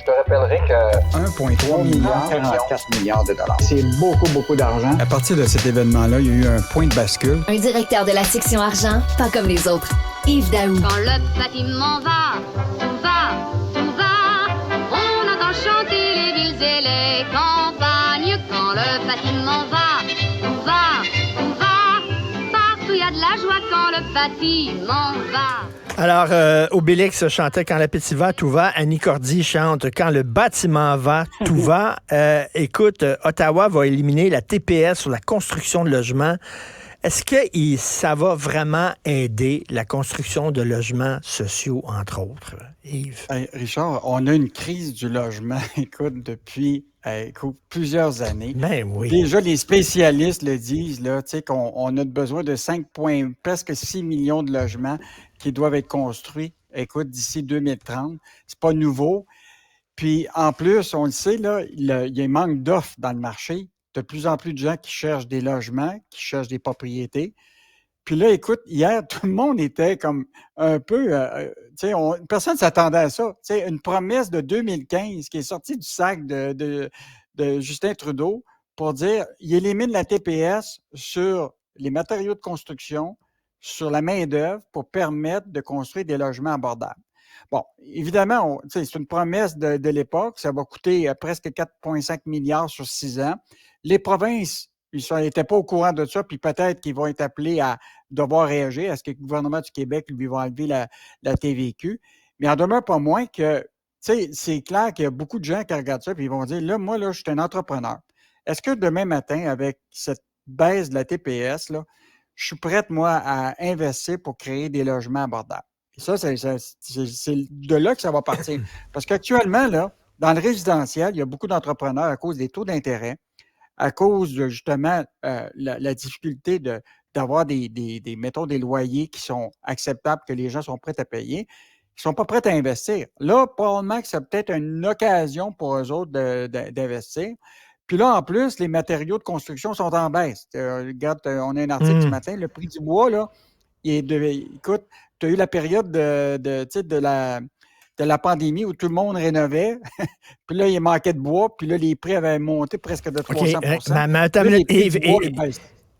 te rappellerai que 1,3 milliard, 44 milliards de dollars. C'est beaucoup, beaucoup d'argent. À partir de cet événement-là, il y a eu un point de bascule. Un directeur de la section argent, pas comme les autres. Yves Daou. Quand le bâtiment va, tout va, tout va. On entend chanter les villes et les campagnes. Quand le bâtiment va, tout va, tout va. Partout il y a de la joie quand le bâtiment va. Alors, Obélix chantait « Quand l'appétit va, tout va ». Annie Cordy chante « Quand le bâtiment va, tout va ». Écoute, Ottawa va éliminer la TPS sur la construction de logements. Est-ce que ça va vraiment aider la construction de logements sociaux, entre autres, Yves? Hey, Richard, on a une crise du logement, écoute, depuis plusieurs années. Ben oui. Déjà, les spécialistes le disent, là, tu sais, qu'on a besoin de presque 6 millions de logements qui doivent être construits, écoute, d'ici 2030. C'est pas nouveau. Puis, en plus, on le sait, là, il y a un manque d'offres dans le marché. De plus en plus de gens qui cherchent des logements, qui cherchent des propriétés. Puis là, écoute, hier, tout le monde était comme un peu... personne ne s'attendait à ça. Tu sais, une promesse de 2015 qui est sortie du sac de Justin Trudeau pour dire il élimine la TPS sur les matériaux de construction, sur la main-d'œuvre pour permettre de construire des logements abordables. Bon, évidemment, c'est une promesse de l'époque. Ça va coûter presque 4,5 milliards sur 6 ans. Les provinces, ils n'étaient pas au courant de ça, puis peut-être qu'ils vont être appelés à devoir réagir. Est-ce que le gouvernement du Québec lui va enlever la TVQ? Mais il en demeure pas moins que, c'est clair qu'il y a beaucoup de gens qui regardent ça, puis ils vont dire, là, moi, là, je suis un entrepreneur. Est-ce que demain matin, avec cette baisse de la TPS, là, je suis prête, moi, à investir pour créer des logements abordables? Et ça, c'est de là que ça va partir. Parce qu'actuellement, là, dans le résidentiel, il y a beaucoup d'entrepreneurs à cause des taux d'intérêt, à cause de, justement, la difficulté d'avoir mettons, des loyers qui sont acceptables, que les gens sont prêts à payer, qui ne sont pas prêts à investir. Là, probablement que c'est peut-être une occasion pour eux autres d'investir. Puis là, en plus, les matériaux de construction sont en baisse. Regarde, on a un article ce matin, le prix du bois, là, écoute, tu as eu la période de la pandémie où tout le monde rénovait. Puis là, il manquait de bois. Puis là, les prix avaient monté presque de 300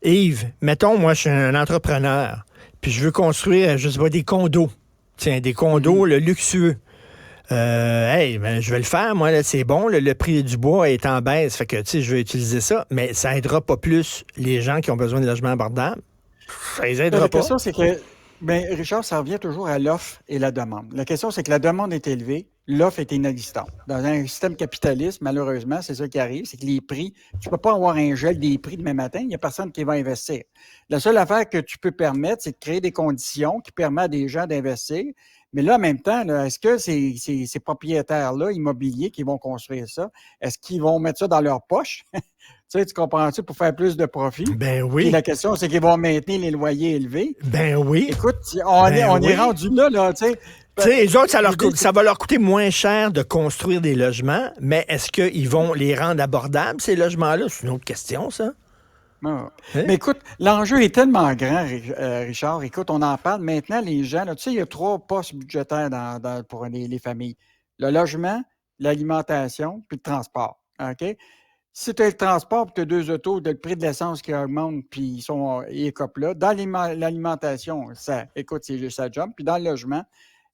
Yves, mettons, moi, je suis un entrepreneur. Puis je veux construire, je sais pas, des condos. Tiens, des condos luxueux. Je vais le faire, moi, là, c'est bon. Le prix du bois est en baisse. Fait que, je vais utiliser ça. Mais ça aidera pas plus les gens qui ont besoin de logements abordables. Ça les aidera pas. La question, c'est que Richard, ça revient toujours à l'offre et la demande. La question, c'est que la demande est élevée, l'offre est inexistante. Dans un système capitaliste, malheureusement, c'est ça qui arrive, c'est que les prix, tu ne peux pas avoir un gel des prix demain matin, il n'y a personne qui va investir. La seule affaire que tu peux permettre, c'est de créer des conditions qui permettent à des gens d'investir. Mais là, en même temps, là, est-ce que ces propriétaires-là, immobiliers, qui vont construire ça, est-ce qu'ils vont mettre ça dans leur poche? Tu comprends-tu, pour faire plus de profit? Ben oui. Puis la question, c'est qu'ils vont maintenir les loyers élevés. Ben oui. Écoute, on est rendu là, tu sais. Les autres, ça va leur coûter moins cher de construire des logements, mais est-ce qu'ils vont les rendre abordables, ces logements-là? C'est une autre question, ça. Ah. Hein? Mais écoute, l'enjeu est tellement grand, Richard. Écoute, on en parle maintenant, les gens. Là, tu sais, il y a 3 postes budgétaires pour les familles. Le logement, l'alimentation, puis le transport. OK? Si tu as le transport, puis tu as 2 autos, tu as le prix de l'essence qui augmente, puis ils écopent là. Dans l'alimentation, écoute, c'est juste ça jump. Puis dans le logement,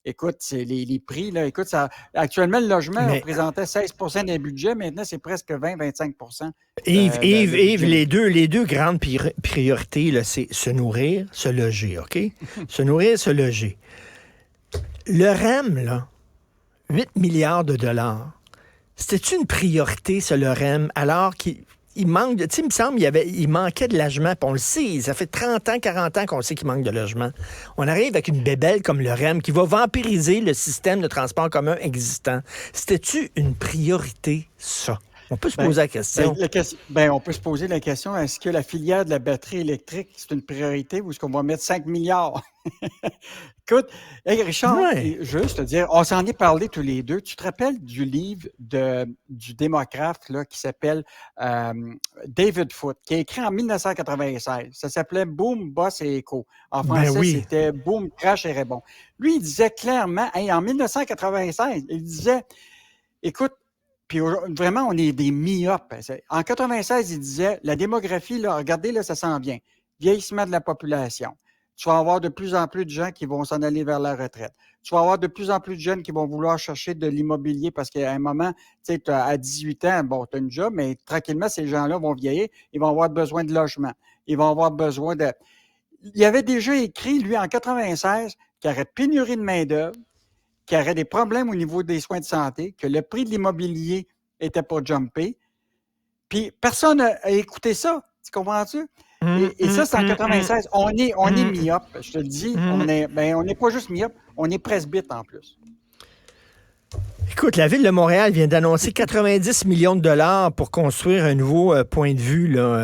écoute, c'est les prix, là. Écoute, actuellement, le logement représentait 16 des budgets. Maintenant, c'est presque 20-25 Yves, les deux grandes priorités, là, c'est se nourrir, se loger, OK? Se nourrir, se loger. Le REM, là, 8 milliards de dollars. C'était-tu une priorité, ça, le REM, alors qu'il manque de... Tu sais, il me semble il manquait de logement, puis on le sait, ça fait 30 ans, 40 ans qu'on sait qu'il manque de logement. On arrive avec une bébelle comme le REM qui va vampiriser le système de transport commun existant. C'était-tu une priorité, ça? On peut se poser la question. On peut se poser la question, est-ce que la filière de la batterie électrique, c'est une priorité ou est-ce qu'on va mettre 5 milliards? Écoute, Richard, juste te dire, on s'en est parlé tous les deux. Tu te rappelles du livre du démocrate là, qui s'appelle David Foote, qui a écrit en 1996. Ça s'appelait Boom, Boss et Écho. En français, c'était Boom, Crash et Rebond. Lui, il disait clairement, en 1996, il disait... Écoute, puis vraiment, on est des myopes. En 96, il disait, la démographie, là, regardez, là, ça sent bien. Vieillissement de la population. Tu vas avoir de plus en plus de gens qui vont s'en aller vers la retraite. Tu vas avoir de plus en plus de jeunes qui vont vouloir chercher de l'immobilier parce qu'à un moment, tu sais, à 18 ans, bon, tu as une job, mais tranquillement, ces gens-là vont vieillir. Ils vont avoir besoin de logement. Ils vont avoir besoin de... Il avait déjà écrit, lui, en 96, qu'il y aurait pénurie de main-d'œuvre, qu'il y aurait des problèmes au niveau des soins de santé, que le prix de l'immobilier était pas jumpé. Puis personne n'a écouté ça. Tu comprends-tu? Et ça, c'est en 96. On est myope, je te le dis. On n'est pas juste myope, on est presbyte en plus. Écoute, la Ville de Montréal vient d'annoncer 90 millions de dollars pour construire un nouveau point de vue là,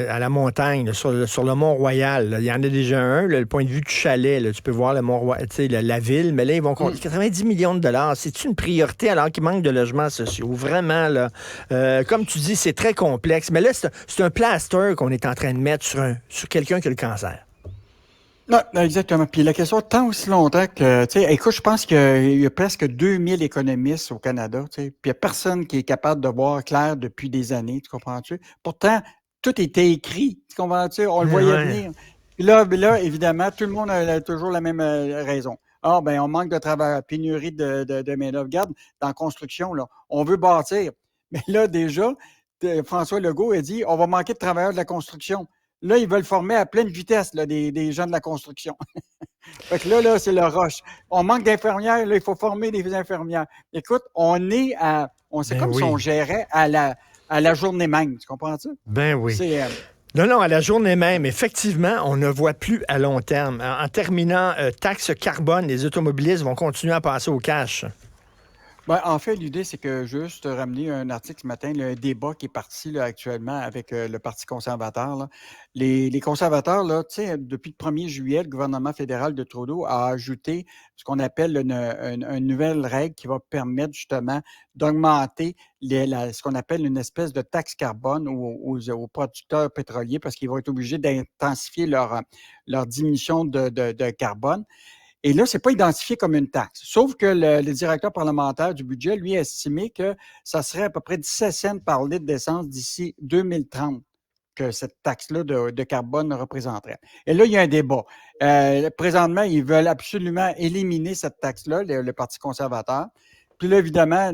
à la montagne, là, sur le Mont-Royal. Là. Il y en a déjà un, là, le point de vue du chalet. Là. Tu peux voir le Mont-Royal, la ville, mais là, ils vont construire 90 millions de dollars. C'est une priorité alors qu'il manque de logements sociaux? Vraiment, là. Comme tu dis, c'est très complexe. Mais là, c'est un plaster qu'on est en train de mettre sur quelqu'un qui a le cancer. Non, exactement. Puis la question, tant aussi longtemps que, tu sais, écoute, je pense qu'il y a presque 2000 économistes au Canada, tu sais, puis il n'y a personne qui est capable de voir clair depuis des années, tu comprends-tu? Pourtant, tout était écrit, tu comprends-tu? On le voyait venir. Puis là, évidemment, tout le monde a toujours la même raison. Ah, ben, on manque de travail, pénurie de main-d'œuvre. Regarde, dans la construction, là, on veut bâtir. Mais là, déjà, François Legault a dit, on va manquer de travailleurs de la construction. Là, ils veulent former à pleine vitesse là, des gens de la construction. Fait que là, c'est le rush. On manque d'infirmières, là, il faut former des infirmières. Écoute, c'est comme si on gérait à la journée même. Tu comprends-tu? Ben oui. Non, à la journée même, effectivement, on ne voit plus à long terme. En terminant, taxe carbone, les automobilistes vont continuer à passer au cash. Ben, en fait, l'idée, c'est que juste ramener un article ce matin, un débat qui est parti là, actuellement avec le Parti conservateur. Là. Les conservateurs, là, depuis le 1er juillet, le gouvernement fédéral de Trudeau a ajouté ce qu'on appelle une nouvelle règle qui va permettre justement d'augmenter ce qu'on appelle une espèce de taxe carbone aux producteurs pétroliers parce qu'ils vont être obligés d'intensifier leur diminution de carbone. Et là, c'est pas identifié comme une taxe. Sauf que le directeur parlementaire du budget, lui, a estimé que ça serait à peu près 17 cents par litre d'essence d'ici 2030 que cette taxe-là de carbone représenterait. Et là, il y a un débat. Présentement, ils veulent absolument éliminer cette taxe-là, le Parti conservateur. Puis là, évidemment,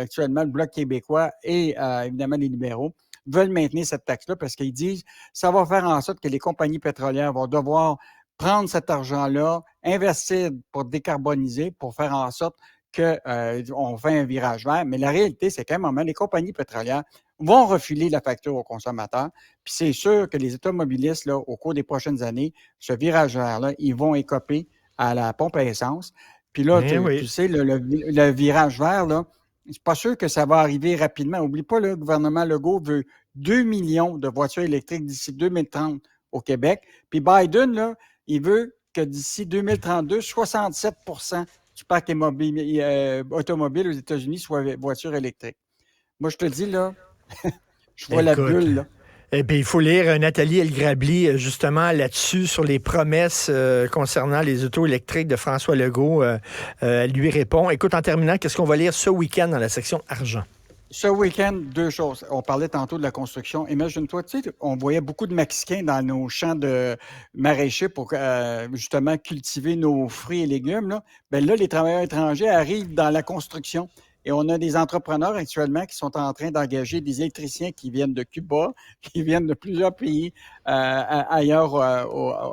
actuellement, le Bloc québécois et évidemment les libéraux veulent maintenir cette taxe-là parce qu'ils disent que ça va faire en sorte que les compagnies pétrolières vont devoir prendre cet argent-là, investir pour décarboniser, pour faire en sorte qu'on fait un virage vert. Mais la réalité, c'est qu'à un moment, les compagnies pétrolières vont refiler la facture aux consommateurs. Puis c'est sûr que les automobilistes, là, au cours des prochaines années, ce virage vert-là, ils vont écoper à la pompe à essence. Puis là, tu sais, le virage vert, là, c'est pas sûr que ça va arriver rapidement. Oublie pas, le gouvernement Legault veut 2 millions de voitures électriques d'ici 2030 au Québec. Puis Biden, là, il veut que d'ici 2032, 67% du parc automobile aux États-Unis soit voiture électrique. Moi, je te dis, là, je vois la bulle, là. Eh bien, il faut lire Nathalie El-Grabli, justement, là-dessus, sur les promesses concernant les autos électriques de François Legault. Elle lui répond. Écoute, en terminant, qu'est-ce qu'on va lire ce week-end dans la section argent? Ce week-end, 2 choses. On parlait tantôt de la construction. Imagine-toi, tu sais, on voyait beaucoup de Mexicains dans nos champs de maraîchers pour justement cultiver nos fruits et légumes. Là. Bien là, les travailleurs étrangers arrivent dans la construction. Et on a des entrepreneurs actuellement qui sont en train d'engager des électriciens qui viennent de Cuba, qui viennent de plusieurs pays ailleurs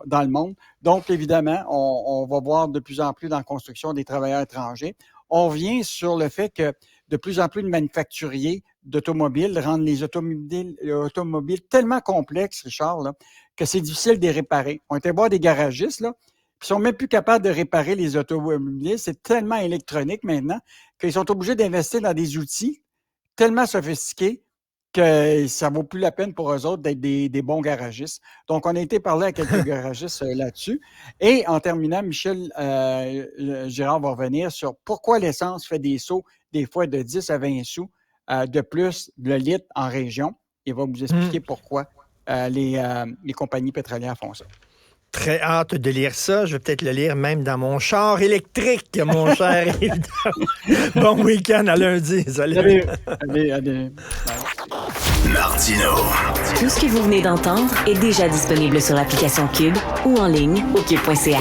dans le monde. Donc, évidemment, on va voir de plus en plus dans la construction des travailleurs étrangers. On revient sur le fait que de plus en plus de manufacturiers d'automobiles rendent les automobiles tellement complexes, Richard, là, que c'est difficile de les réparer. On était voir des garagistes, là, puis ils sont même plus capables de réparer les automobiles. C'est tellement électronique maintenant qu'ils sont obligés d'investir dans des outils tellement sophistiqués que ça ne vaut plus la peine pour eux autres d'être des bons garagistes. Donc, on a été parler à quelques garagistes là-dessus. Et en terminant, Michel Girard va revenir sur pourquoi l'essence fait des sauts des fois de 10 à 20 sous de plus le litre en région. Il va vous expliquer pourquoi les compagnies pétrolières font ça. Très hâte de lire ça. Je vais peut-être le lire même dans mon char électrique, mon cher Yves Daou. Bon week-end, à lundi. Salut. Allez. Martino. Tout ce que vous venez d'entendre est déjà disponible sur l'application Cube ou en ligne au cube.ca.